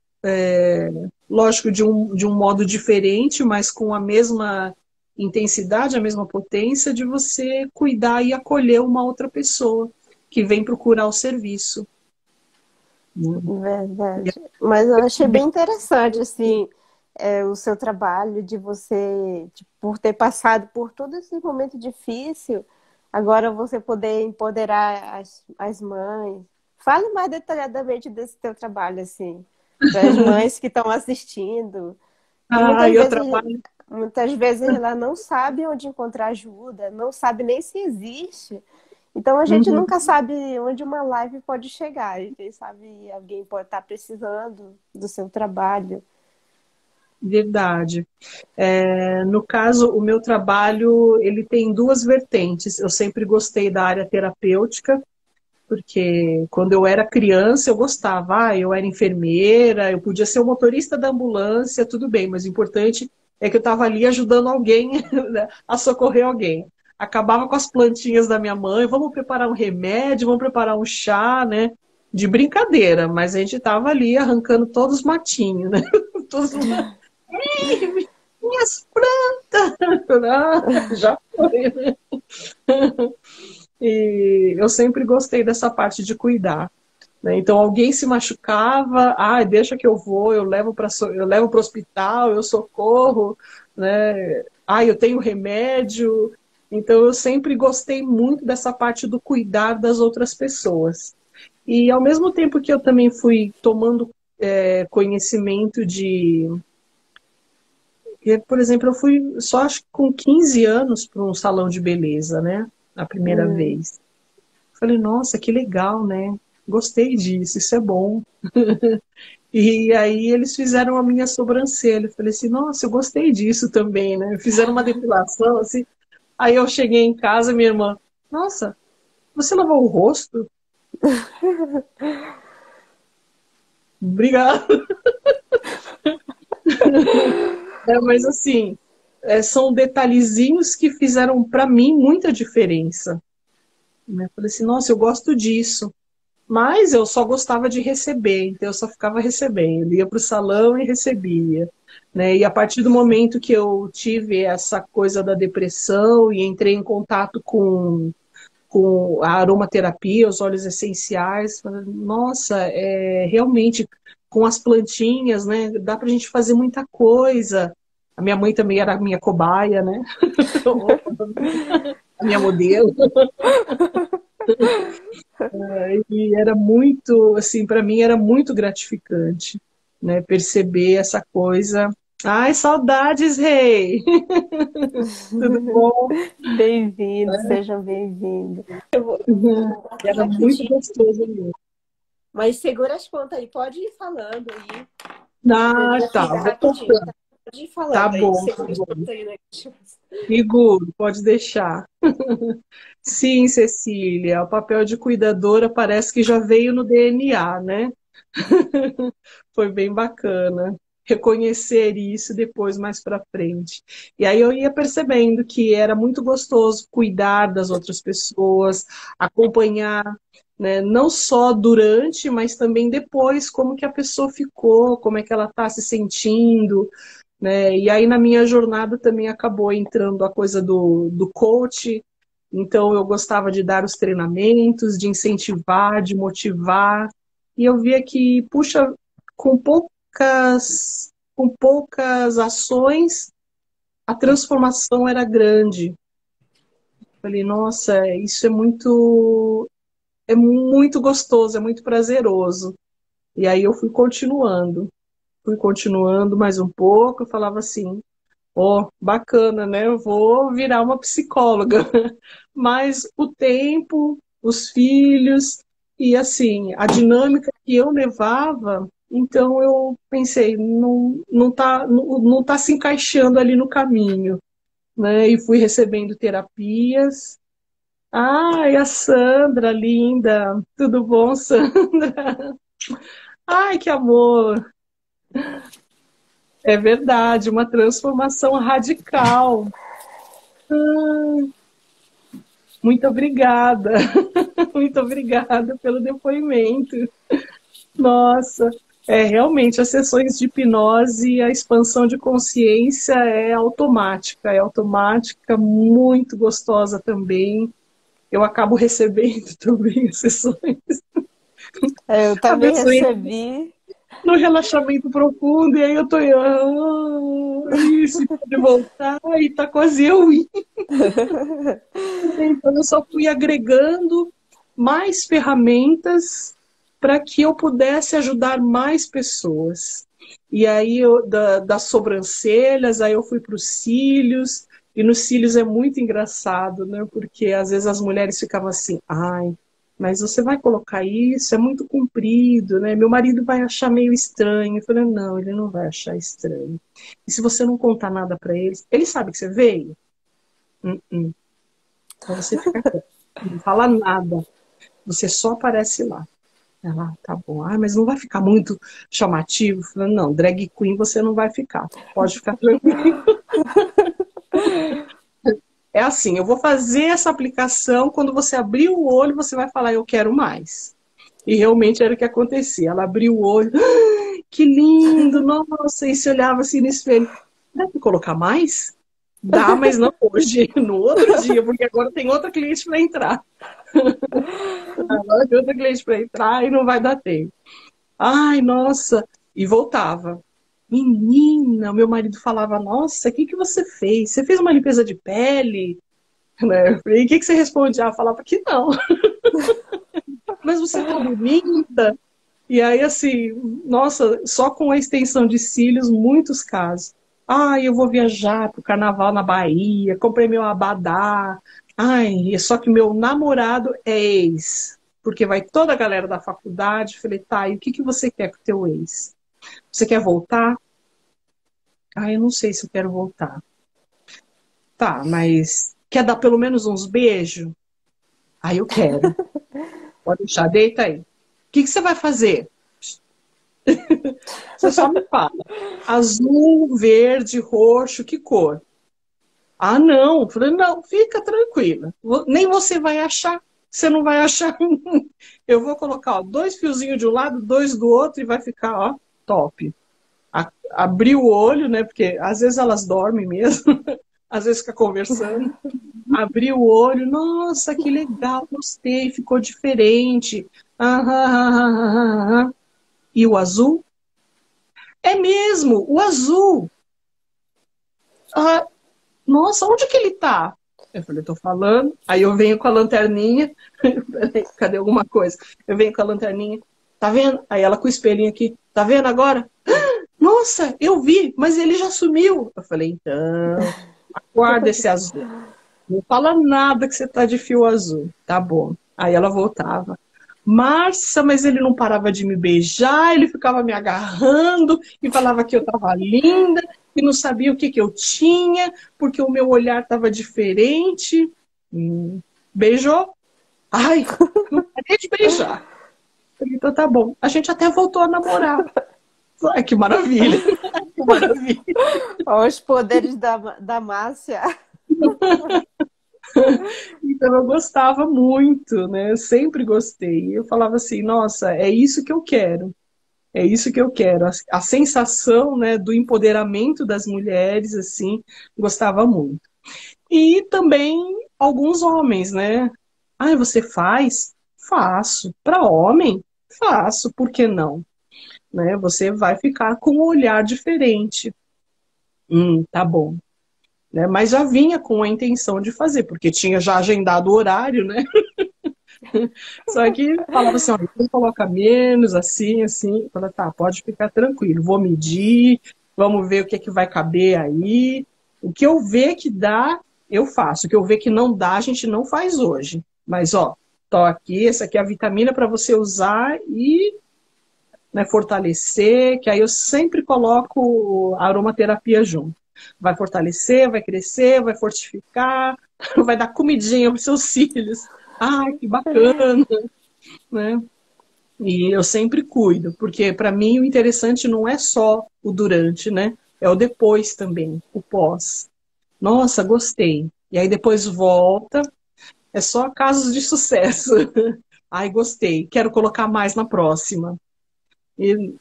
lógico, de um modo diferente, mas com a mesma intensidade, a mesma potência de você cuidar e acolher uma outra pessoa que vem procurar o serviço. Verdade. Mas eu achei bem interessante, assim, o seu trabalho de você, por ter passado por todo esse momento difícil, agora você poder empoderar as mães. Fale mais detalhadamente desse teu trabalho, assim, para as mães que estão assistindo, que Ah, eu trabalho. muitas vezes ela não sabe onde encontrar ajuda, não sabe nem se existe. Então a gente Uhum. nunca sabe onde uma live pode chegar. E quem sabe alguém pode estar precisando do seu trabalho. Verdade. No caso, o meu trabalho, ele tem duas vertentes. Eu sempre gostei da área terapêutica, porque quando eu era criança eu gostava. Eu era enfermeira, eu podia ser o motorista da ambulância, tudo bem, mas o importante é que eu estava ali ajudando alguém né, a socorrer alguém. Acabava com as plantinhas da minha mãe, vamos preparar um remédio, vamos preparar um chá, né? De brincadeira, mas a gente estava ali arrancando todos os matinhos, né? Todos os minhas plantas! Já foi, né? E eu sempre gostei dessa parte de cuidar. Né? Então, alguém se machucava, deixa que eu vou, eu levo para o hospital, eu socorro, né? Eu tenho remédio. Então, eu sempre gostei muito dessa parte do cuidar das outras pessoas. E, ao mesmo tempo que eu também fui tomando conhecimento de por exemplo, eu fui só acho que com 15 anos para um salão de beleza, né? A primeira Hum. vez. Falei, nossa, que legal, né? Gostei disso, isso é bom. E aí eles fizeram a minha sobrancelha. Eu falei assim, nossa, eu gostei disso também, né? Fizeram uma depilação, assim. Aí eu cheguei em casa, minha irmã, nossa, você lavou o rosto? Obrigada. Mas assim, são detalhezinhos que fizeram para mim muita diferença. Né? Falei assim, nossa, eu gosto disso. Mas eu só gostava de receber, então eu só ficava recebendo. Ia para o salão e recebia. Né? E a partir do momento que eu tive essa coisa da depressão e entrei em contato com a aromaterapia, os óleos essenciais, falei, nossa, realmente com as plantinhas, né, dá para a gente fazer muita coisa. A minha mãe também era a minha cobaia, né? A minha modelo. E era muito, assim, para mim era muito gratificante, né, perceber essa coisa. Ai, saudades, Rei! Tudo bom? Bem-vindo, sejam bem-vindos. Eu vou aqui Era muito rapidinho, gostoso mesmo. mas segura as pontas aí, pode ir falando aí. Ah, Minha tá, filha, vou rapidinho, tocando. tá? Pode ir Tá falando aí, bom, tá segura as bom. pontas aí, né? Seguro, pode deixar. Sim, Cecília, o papel de cuidadora parece que já veio no DNA, né? Foi bem bacana reconhecer isso depois, mais para frente. E aí eu ia percebendo que era muito gostoso cuidar das outras pessoas, acompanhar, né, não só durante, mas também depois, como que a pessoa ficou, como é que ela está se sentindo, né? E aí na minha jornada também acabou entrando a coisa do coach, então eu gostava de dar os treinamentos, de incentivar, de motivar, e eu via que, puxa, com poucas ações, a transformação era grande. Falei, nossa, isso é muito gostoso, é muito prazeroso. E aí eu fui continuando mais um pouco, eu falava assim, ó, bacana, né? Eu vou virar uma psicóloga. Mas o tempo, os filhos e assim, a dinâmica que eu levava, então eu pensei, não tá se encaixando ali no caminho, né? E fui recebendo terapias. Ai, a Sandra, linda. Tudo bom, Sandra? Ai, que amor. É verdade, uma transformação radical. Muito obrigada. Muito obrigada pelo depoimento. Nossa. Realmente, as sessões de hipnose, a expansão de consciência é automática, muito gostosa também. Eu acabo recebendo também as sessões. Eu A também pessoa entra recebi. no relaxamento profundo e aí eu tô isso, pode voltar e tá quase eu indo. Então eu só fui agregando mais ferramentas para que eu pudesse ajudar mais pessoas. E aí das sobrancelhas, aí eu fui para os cílios, e nos cílios é muito engraçado, né? Porque às vezes as mulheres ficavam assim, ai, mas você vai colocar isso, é muito comprido, né? Meu marido vai achar meio estranho. Eu falei, não, ele não vai achar estranho. E se você não contar nada para ele sabe que você veio? Uh-uh. Então você fica quieto, não fala nada, você só aparece lá. Ela, tá bom. Ah, mas não vai ficar muito chamativo? Falei, não, drag queen você não vai ficar. Pode ficar tranquilo. É assim, eu vou fazer essa aplicação, quando você abrir o olho, você vai falar, eu quero mais. E realmente era o que acontecia. Ela abriu o olho, "Ah, que lindo, nossa, e se olhava assim no espelho. Dá para colocar mais? Dá, mas não hoje, no outro dia, porque agora tem outra cliente para entrar. Agora tem outra cliente para entrar e não vai dar tempo. Ai, nossa. E voltava. Menina, meu marido falava, nossa, o que que você fez? Você fez uma limpeza de pele? Né? E o que que você respondia? Eu falava que não. Mas você tá bonita? E aí, assim, nossa, só com a extensão de cílios, muitos casos. Ai, eu vou viajar pro carnaval na Bahia, comprei meu abadá. Ai, só que meu namorado é ex. Porque vai toda a galera da faculdade. Falei, tá, e o que que você quer com o teu ex? Você quer voltar? Ah, eu não sei se eu quero voltar. Tá, mas quer dar pelo menos uns beijos? Ah, eu quero. Pode deixar, deita aí. O que que você vai fazer? Você só me fala. Azul, verde, roxo, que cor? Ah, não. Eu falei, não, fica tranquila. Nem você vai achar. Você não vai achar. Eu vou colocar ó, 2 fiozinhos de um lado, 2 do outro e vai ficar, ó, top. Abrir o olho, né? Porque às vezes elas dormem mesmo, às vezes fica conversando. Abrir o olho, nossa, que legal, gostei, ficou diferente. Aham. E o azul? É mesmo, o azul. Ah, nossa, onde que ele tá? Eu falei, tô falando. Aí eu venho com a lanterninha. Peraí, cadê alguma coisa? Eu venho com a lanterninha. Tá vendo? Aí ela com o espelhinho aqui. Tá vendo agora? Nossa, eu vi, mas ele já sumiu. Eu falei, então, guarda esse azul. Não fala nada que você tá de fio azul. Tá bom. Aí ela voltava. Márcia, mas ele não parava de me beijar, ele ficava me agarrando e falava que eu estava linda e não sabia o que que eu tinha, porque o meu olhar estava diferente. Beijou? Ai, não parei de beijar. Falei, então tá bom. A gente até voltou a namorar. Ai, que maravilha. Que maravilha. Olha os poderes da Márcia. Então eu gostava muito, né? Eu sempre gostei. Eu falava assim, nossa, é isso que eu quero. É isso que eu quero. A sensação, né, do empoderamento das mulheres, assim, gostava muito. E também alguns homens, né? Ah, você faz? Faço. Para homem? Faço. Por que não? Né? Você vai ficar com um olhar diferente. Tá bom. Né? Mas já vinha com a intenção de fazer, porque tinha já agendado o horário, né? Só que falava assim, olha, você coloca menos, assim, assim. Fala, tá, pode ficar tranquilo, vou medir, vamos ver o que é que vai caber aí. O que eu ver que dá, eu faço. O que eu ver que não dá, a gente não faz hoje. Mas, ó, tô aqui, essa aqui é a vitamina para você usar e né, fortalecer, que aí eu sempre coloco a aromaterapia junto. Vai fortalecer, vai crescer, vai fortificar, vai dar comidinha para os seus cílios. Ai, que bacana, né? E eu sempre cuido, porque para mim o interessante não é só o durante, né? É o depois também, o pós. Nossa, gostei. E aí depois volta, é só casos de sucesso. Ai, gostei, quero colocar mais na próxima. E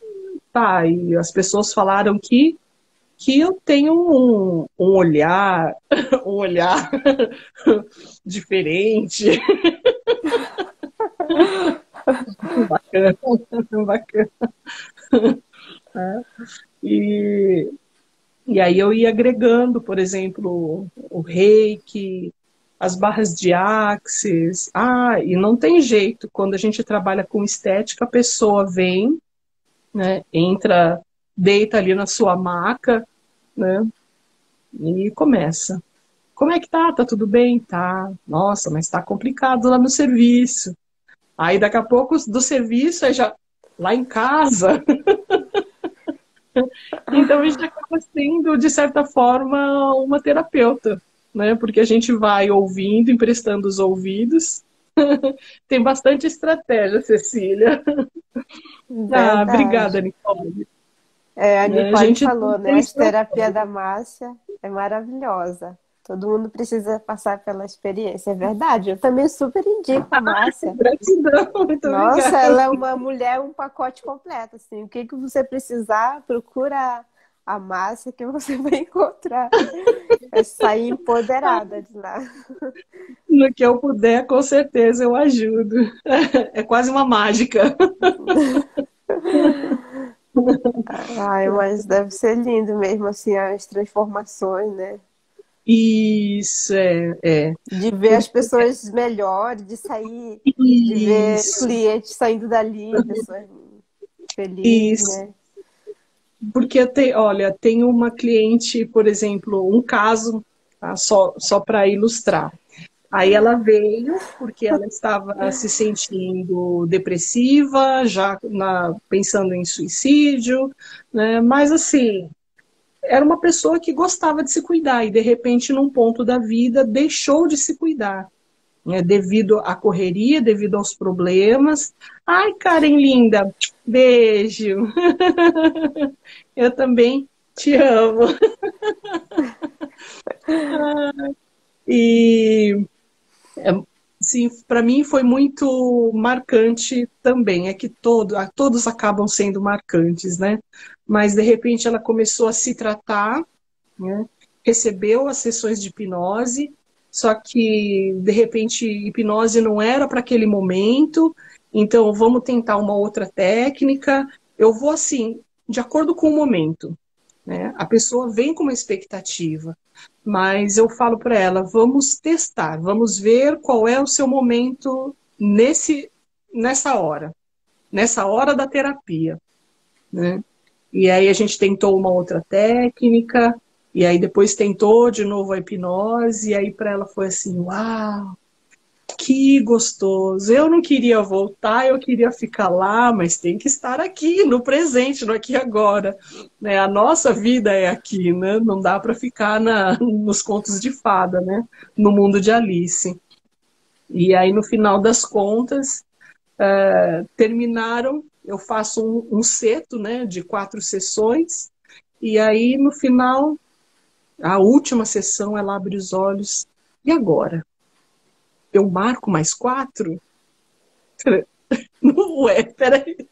Tá, e as pessoas falaram que eu tenho um olhar, um olhar diferente. Bacana, bacana. E, e aí eu ia agregando, por exemplo, o reiki, as barras de axis. Ah, e não tem jeito, quando a gente trabalha com estética, a pessoa vem, né, entra, deita ali na sua maca, né, e começa. Como é que tá? Tá tudo bem? Tá. Nossa, mas tá complicado lá no serviço. Aí daqui a pouco do serviço, aí já lá em casa. Então a gente acaba sendo, de certa forma, uma terapeuta, né? Porque a gente vai ouvindo, emprestando os ouvidos. Tem bastante estratégia, Cecília. Ah, Verdade. obrigada, Nicole. É, a Né? A Nicole gente falou, né? tem A estratégia. terapia da Márcia é maravilhosa. Todo mundo precisa passar pela experiência. É verdade. Eu também super indico a Márcia. Gratidão, muito Nossa, obrigada. ela é uma mulher, um pacote completo, assim. O que que você precisar, procura a Márcia que você vai encontrar. Vai sair empoderada de lá. No que eu puder, com certeza eu ajudo. É quase uma mágica. Ai, mas deve ser lindo mesmo, assim, as transformações, né? Isso, é. De ver as Porque, pessoas melhores, de sair, de ver isso, clientes saindo dali, pessoas felizes, isso. né? Porque, olha, tem uma cliente, por exemplo, um caso, tá? Só para ilustrar. Aí ela veio porque ela estava se sentindo depressiva, já pensando em suicídio, né? Mas assim, era uma pessoa que gostava de se cuidar e de repente, num ponto da vida, deixou de se cuidar, né, devido à correria, devido aos problemas. Ai, Karen linda, beijo. Eu também te amo. E sim, para mim foi muito marcante também. É que todos acabam sendo marcantes, né? Mas de repente ela começou a se tratar, né? Recebeu as sessões de hipnose, só que de repente hipnose não era para aquele momento, então vamos tentar uma outra técnica. Eu vou assim, de acordo com o momento, né? A pessoa vem com uma expectativa, mas eu falo para ela, vamos testar, vamos ver qual é o seu momento nessa hora da terapia, né? E aí a gente tentou uma outra técnica, e aí depois tentou de novo a hipnose, e aí para ela foi assim, uau, que gostoso. Eu não queria voltar, eu queria ficar lá, mas tem que estar aqui, no presente, no aqui e agora. Né? A nossa vida é aqui, né? Não dá para ficar nos contos de fada, né? No mundo de Alice. E aí, no final das contas, terminaram, eu faço um seto, né, de 4 sessões, e aí, no final, a última sessão, ela abre os olhos. E agora? Eu marco mais 4? Ué, peraí,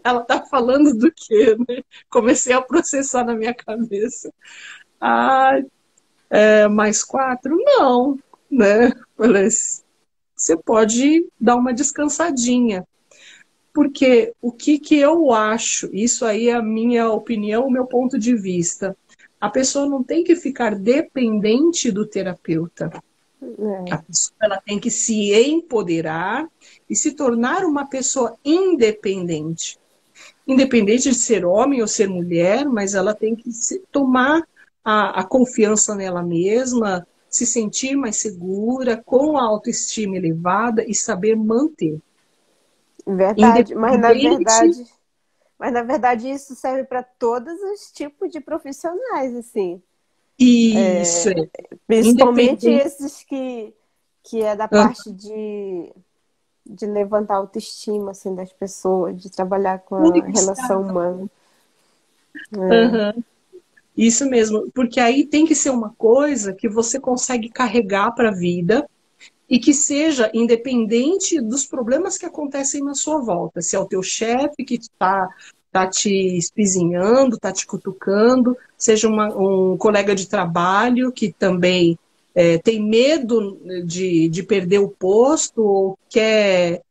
ela tá falando do quê, né? Comecei a processar na minha cabeça. Ah, mais 4? Não, né? Falei, você pode dar uma descansadinha. Porque o que eu acho, isso aí é a minha opinião, o meu ponto de vista. A pessoa não tem que ficar dependente do terapeuta. A É, pessoa ela tem que se empoderar e se tornar uma pessoa independente. Independente de ser homem ou ser mulher, mas ela tem que tomar a confiança nela mesma, se sentir mais segura, com a autoestima elevada e saber manter. verdade, Independente. mas na verdade isso serve para todos os tipos de profissionais, assim. Isso, Principalmente independente. esses que é da parte de levantar a autoestima assim, das pessoas, de trabalhar com a relação Conectar. humana. É, Aham. Isso mesmo, porque aí tem que ser uma coisa que você consegue carregar para a vida e que seja independente dos problemas que acontecem na sua volta. Se é o teu chefe que está tá te espizinhando, tá te cutucando, seja um colega de trabalho que também tem medo de perder o posto, ou quer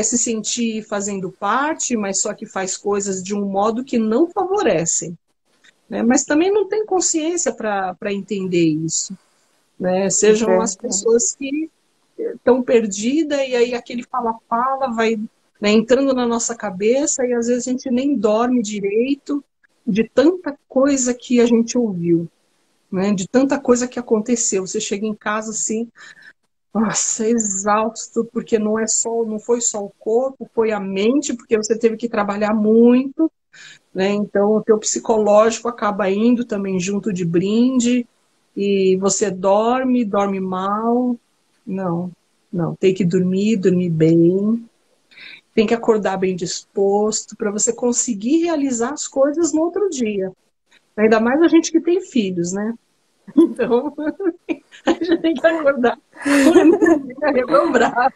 se sentir fazendo parte, mas só que faz coisas de um modo que não favorecem, né? Mas também não tem consciência para entender isso, né? Sejam as Verdade. pessoas que estão perdidas e aí aquele fala-fala vai, né, entrando na nossa cabeça e às vezes a gente nem dorme direito de tanta coisa que a gente ouviu, né? De tanta coisa que aconteceu. Você chega em casa assim, nossa, exausto, porque não foi só o corpo, foi a mente, porque você teve que trabalhar muito, né? Então o teu psicológico acaba indo também junto de brinde e você dorme mal. Não, não, tem que dormir bem, tem que acordar bem disposto para você conseguir realizar as coisas no outro dia. Ainda mais a gente que tem filhos, né? Então, a gente tem que acordar com energia redobrada.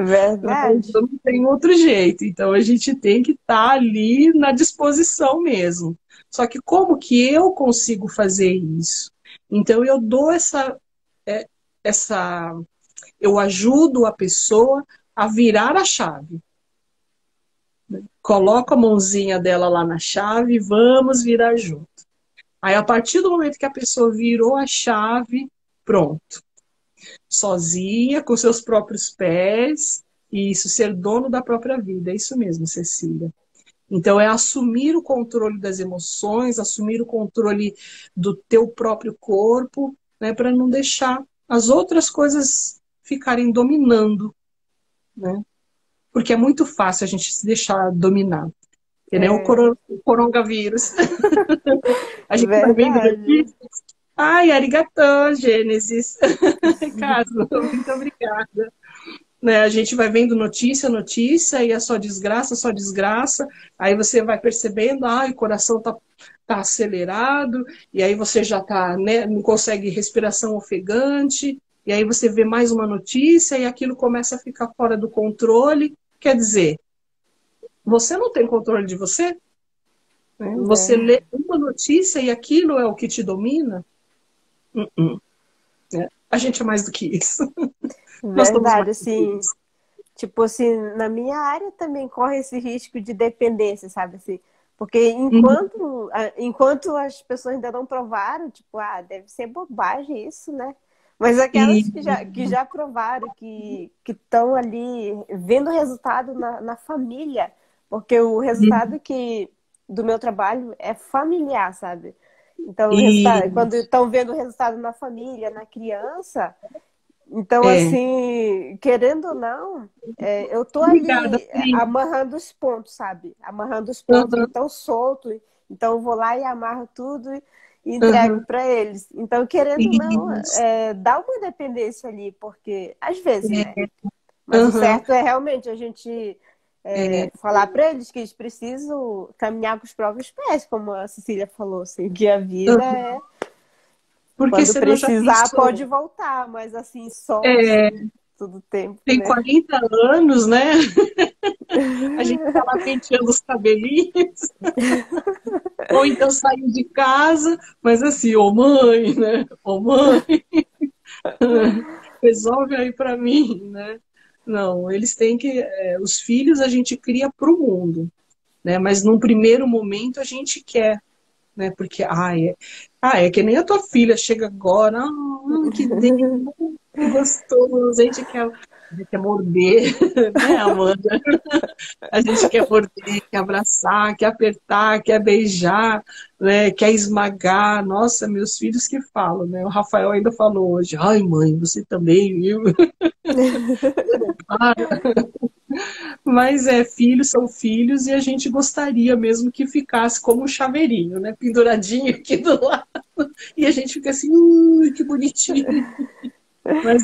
Verdade. Não tem outro jeito. Então, a gente tem que estar ali na disposição mesmo. Só que como que eu consigo fazer isso? Então, eu dou é, essa eu ajudo a pessoa a virar a chave. Coloco a mãozinha dela lá na chave e vamos virar junto. Aí, a partir do momento que a pessoa virou a chave, pronto. Sozinha, com seus próprios pés, e isso, ser dono da própria vida. É isso mesmo, Cecília. Então, é assumir o controle das emoções, assumir o controle do teu próprio corpo, né, para não deixar as outras coisas ficarem dominando, né? Porque é muito fácil a gente se deixar dominar. Que nem É o coronavírus. A gente vai vendo verdade. notícias. Ai, arigatô, Gênesis. Caso, muito obrigada. Né, a gente vai vendo notícia, e é só desgraça, só desgraça. Aí você vai percebendo, o coração tá acelerado, e aí você já tá, né, não consegue respiração ofegante, e aí você vê mais uma notícia e aquilo começa a ficar fora do controle. Quer dizer, você não tem controle de você, né? Você lê uma notícia e aquilo é o que te domina. Né? A gente é mais do que isso. Nós estamos mais Verdade, do que assim, isso. tipo assim, na minha área também corre esse risco de dependência, sabe assim? Porque Uhum. enquanto as pessoas ainda não provaram, tipo, deve ser bobagem isso, né? Mas aquelas E, que já provaram, que estão ali vendo o resultado na família, porque o resultado do meu trabalho é familiar, sabe? Então, o resultado, e quando estão vendo o resultado na família, na criança, então, é, assim, querendo ou não, eu tô obrigada, ali Pri. amarrando os pontos, sabe? Amarrando os pontos que Uhum, estão soltos. Então, eu vou lá e amarro tudo e entrego uhum. para eles. Então, querendo ou não, Isso. dá uma dependência ali, porque às vezes, né? É, Mas o uhum, certo é realmente a gente é, falar para eles que eles precisam caminhar com os próprios pés, como a Cecília falou, assim, que a vida uhum. é Porque quando senão já precisar pode pensou. voltar, mas assim, só É, assim, todo tempo, tem né? 40 anos, né? A gente tá lá penteando os cabelinhos, ou então saindo de casa, mas assim, ô mãe, né? Ô mãe, resolve aí pra mim, né? Não, eles têm que. Os filhos a gente cria pro mundo, né? Mas num primeiro momento a gente quer, né? Porque, é que nem a tua filha chega agora, que delícia, que gostoso, a gente quer morder, né, Amanda? A gente quer morder, quer abraçar, quer apertar, quer beijar, né? Quer esmagar. Nossa, meus filhos que falam, né? O Rafael ainda falou hoje, ai mãe, você também, viu? Mas filhos são filhos e a gente gostaria mesmo que ficasse como um chaveirinho, né? Penduradinho aqui do lado. E a gente fica assim, que bonitinho. Mas